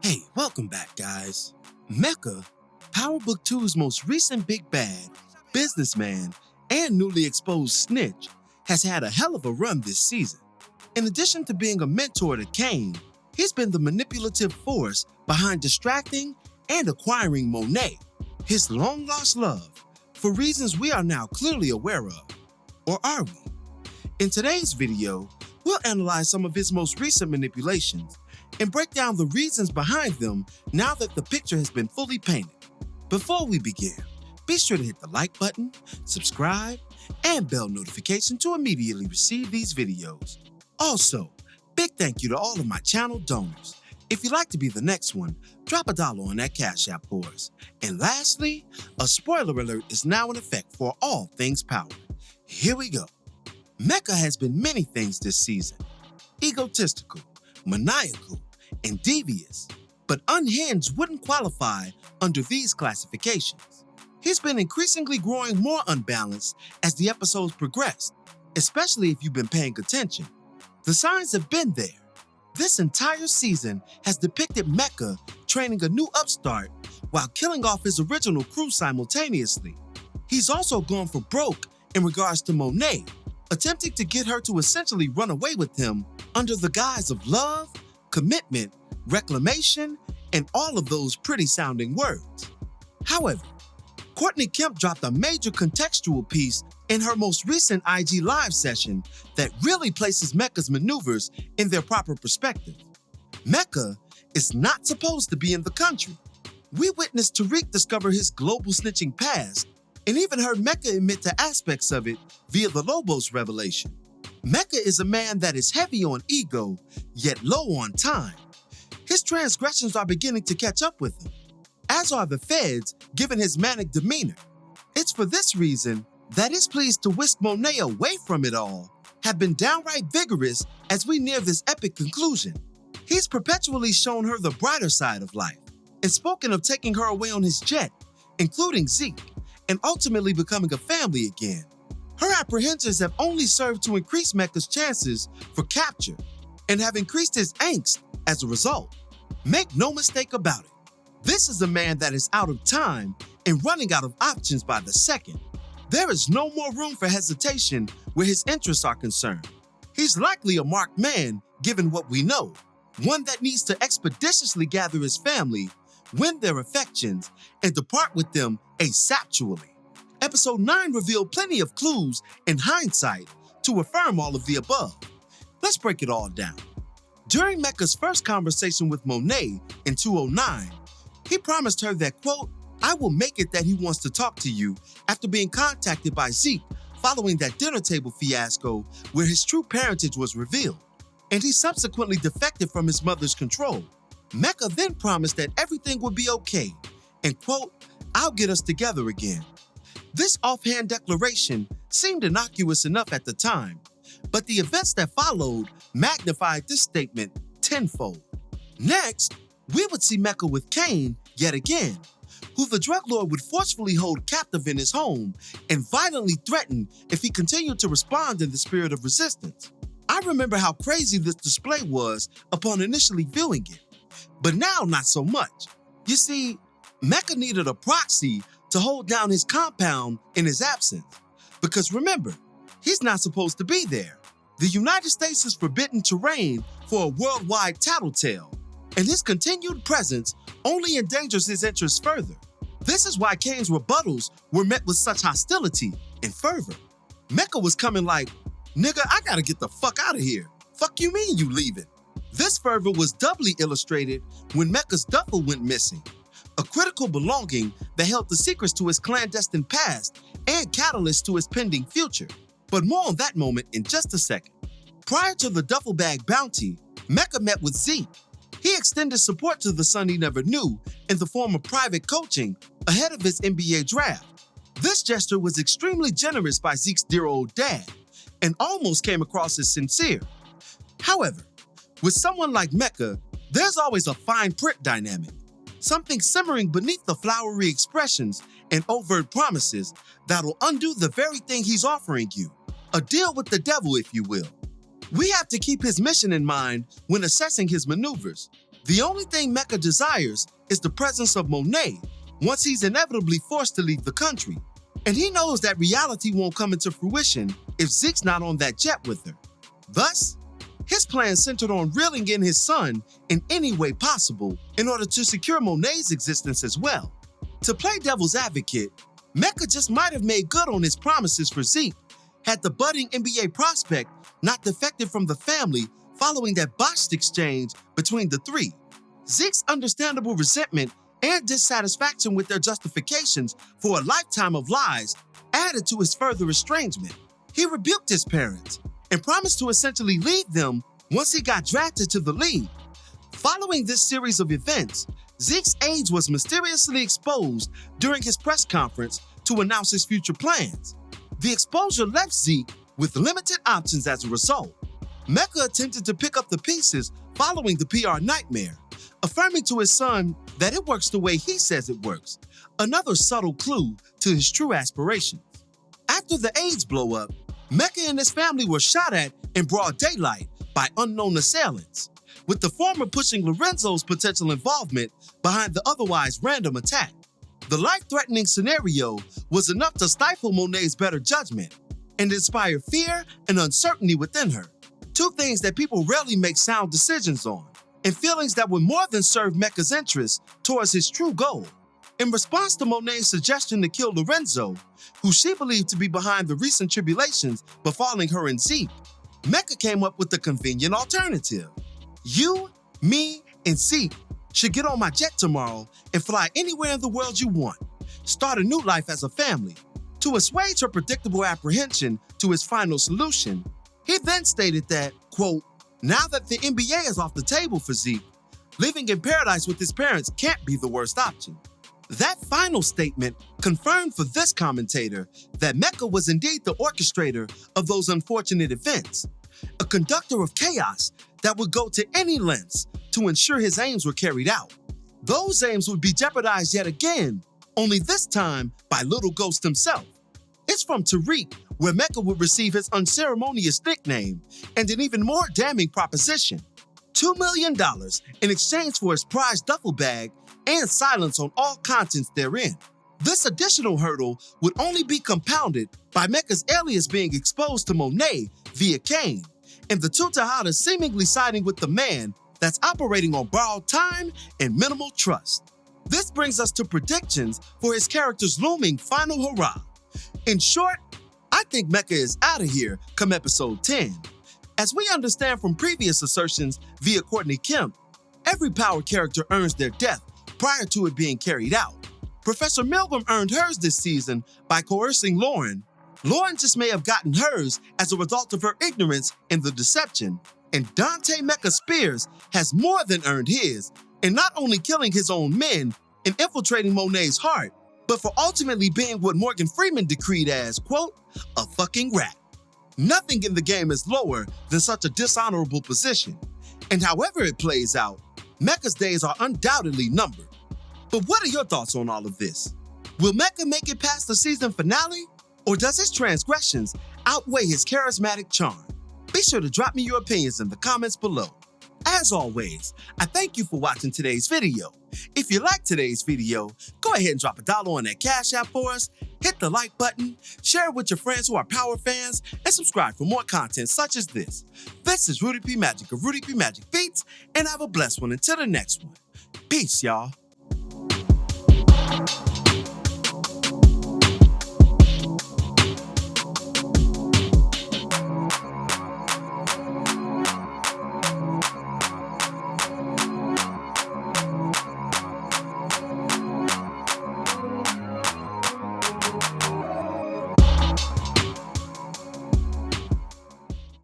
Hey, welcome back, guys. Mecca, Power Book 2's most recent big bad, businessman, and newly exposed snitch, has had a hell of a run this season. In addition to being a mentor to Kane, he's been the manipulative force behind distracting and acquiring Monet, his long-lost love, for reasons we are now clearly aware of. Or are we? In today's video, we'll analyze some of his most recent manipulations and break down the reasons behind them now that the picture has been fully painted. Before we begin, be sure to hit the like button, subscribe, and bell notification to immediately receive these videos. Also, big thank you to all of my channel donors. If you'd like to be the next one, drop $1 on that Cash App for us. And lastly, a spoiler alert is now in effect for all things Power. Here we go. Mecca has been many things this season: egotistical, maniacal, and devious, but unhinged wouldn't qualify under these classifications. He's been increasingly growing more unbalanced as the episodes progressed, especially if you've been paying attention. The signs have been there. This entire season has depicted Mecca training a new upstart while killing off his original crew simultaneously. He's also gone for broke in regards to Monet, attempting to get her to essentially run away with him under the guise of love, commitment, reclamation, and all of those pretty-sounding words. However, Courtney Kemp dropped a major contextual piece in her most recent IG Live session that really places Mecca's maneuvers in their proper perspective. Mecca is not supposed to be in the country. We witnessed Tariq discover his global snitching past and even heard Mecca admit to aspects of it via the Lobos revelation. Mecca is a man that is heavy on ego, yet low on time. His transgressions are beginning to catch up with him, as are the feds, given his manic demeanor. It's for this reason that his pleas to whisk Monet away from it all have been downright vigorous as we near this epic conclusion. He's perpetually shown her the brighter side of life and spoken of taking her away on his jet, including Zeke, and ultimately becoming a family again. Her apprehensions have only served to increase Mecca's chances for capture and have increased his angst as a result. Make no mistake about it, this is a man that is out of time and running out of options by the second. There is no more room for hesitation where his interests are concerned. He's likely a marked man, given what we know, one that needs to expeditiously gather his family, win their affections, and depart with them asaptually. Episode 9 revealed plenty of clues in hindsight to affirm all of the above. Let's break it all down. During Mecca's first conversation with Monet in 2009, he promised her that, quote, "I will make it that he wants to talk to you," after being contacted by Zeke following that dinner table fiasco where his true parentage was revealed, and he subsequently defected from his mother's control. Mecca then promised that everything would be okay, and, quote, "I'll get us together again." This offhand declaration seemed innocuous enough at the time, but the events that followed magnified this statement tenfold. Next, we would see Mecca with Kane yet again, who the drug lord would forcefully hold captive in his home and violently threaten if he continued to respond in the spirit of resistance. I remember how crazy this display was upon initially viewing it, but now not so much. You see, Mecca needed a proxy to hold down his compound in his absence, because remember, he's not supposed to be there. The United States is forbidden terrain for a worldwide tattletale, and his continued presence only endangers his interests further. This is why Kane's rebuttals were met with such hostility and fervor. Mecca was coming like, "Nigga, I gotta get the fuck out of here. Fuck you mean you leaving?" This fervor was doubly illustrated when Mecca's duffel went missing, a critical belonging that held the secrets to his clandestine past and catalyst to his pending future. But more on that moment in just a second. Prior to the duffel bag bounty, Mecca met with Zeke. He extended support to the son he never knew in the form of private coaching ahead of his NBA draft. This gesture was extremely generous by Zeke's dear old dad and almost came across as sincere. However, with someone like Mecca, there's always a fine print dynamic, something simmering beneath the flowery expressions and overt promises that'll undo the very thing he's offering you, a deal with the devil, if you will. We have to keep his mission in mind when assessing his maneuvers. The only thing Mecca desires is the presence of Monet once he's inevitably forced to leave the country. And he knows that reality won't come into fruition if Zeke's not on that jet with her. Thus, his plan centered on reeling in his son in any way possible in order to secure Monet's existence as well. To play devil's advocate, Mecca just might have made good on his promises for Zeke had the budding NBA prospect not defected from the family following that botched exchange between the three. Zeke's understandable resentment and dissatisfaction with their justifications for a lifetime of lies added to his further estrangement. He rebuked his parents and promised to essentially leave them once he got drafted to the league. Following this series of events, Zeke's age was mysteriously exposed during his press conference to announce his future plans. The exposure left Zeke with limited options as a result. Mecca attempted to pick up the pieces following the PR nightmare, affirming to his son that it works the way he says it works, another subtle clue to his true aspirations. After the AIDS blow-up, Mecca and his family were shot at in broad daylight by unknown assailants, with the former pushing Lorenzo's potential involvement behind the otherwise random attack. The life-threatening scenario was enough to stifle Monet's better judgment and inspire fear and uncertainty within her, two things that people rarely make sound decisions on, and feelings that would more than serve Mecca's interests towards his true goal. In response to Monet's suggestion to kill Lorenzo, who she believed to be behind the recent tribulations befalling her and Zeke, Mecca came up with the convenient alternative. You, me, and Zeke should get on my jet tomorrow and fly anywhere in the world you want, start a new life as a family. To assuage her predictable apprehension to his final solution, he then stated that, quote, now that the NBA is off the table for Zeke, living in paradise with his parents can't be the worst option. That final statement confirmed for this commentator that Mecca was indeed the orchestrator of those unfortunate events, a conductor of chaos that would go to any lengths to ensure his aims were carried out. Those aims would be jeopardized yet again, only this time by Little Ghost himself. It's from Tariq where Mecca would receive his unceremonious nickname and an even more damning proposition: $2 million in exchange for his prized duffel bag and silence on all contents therein. This additional hurdle would only be compounded by Mecca's alias being exposed to Monet via Kane, and the two Tejadas seemingly siding with the man that's operating on borrowed time and minimal trust. This brings us to predictions for his character's looming final hurrah. In short, I think Mecca is out of here come episode 10. As we understand from previous assertions via Courtney Kemp, every power character earns their death prior to it being carried out. Professor Milgram earned hers this season by coercing Lauren. Lauren just may have gotten hers as a result of her ignorance in the deception, and Dante Mecca Spears has more than earned his in not only killing his own men and infiltrating Monet's heart, but for ultimately being what Morgan Freeman decreed as, quote, a fucking rat. Nothing in the game is lower than such a dishonorable position, and however it plays out, Mecca's days are undoubtedly numbered. But what are your thoughts on all of this? Will Mecca make it past the season finale, or does his transgressions outweigh his charismatic charm? Be sure to drop me your opinions in the comments below. As always, I thank you for watching today's video. If you liked today's video, go ahead and drop $1 on that Cash App for us, hit the like button, share it with your friends who are Power fans, and subscribe for more content such as this. This is Rudy P. Magic of Rudy P. Magic Beats, and have a blessed one until the next one. Peace, y'all.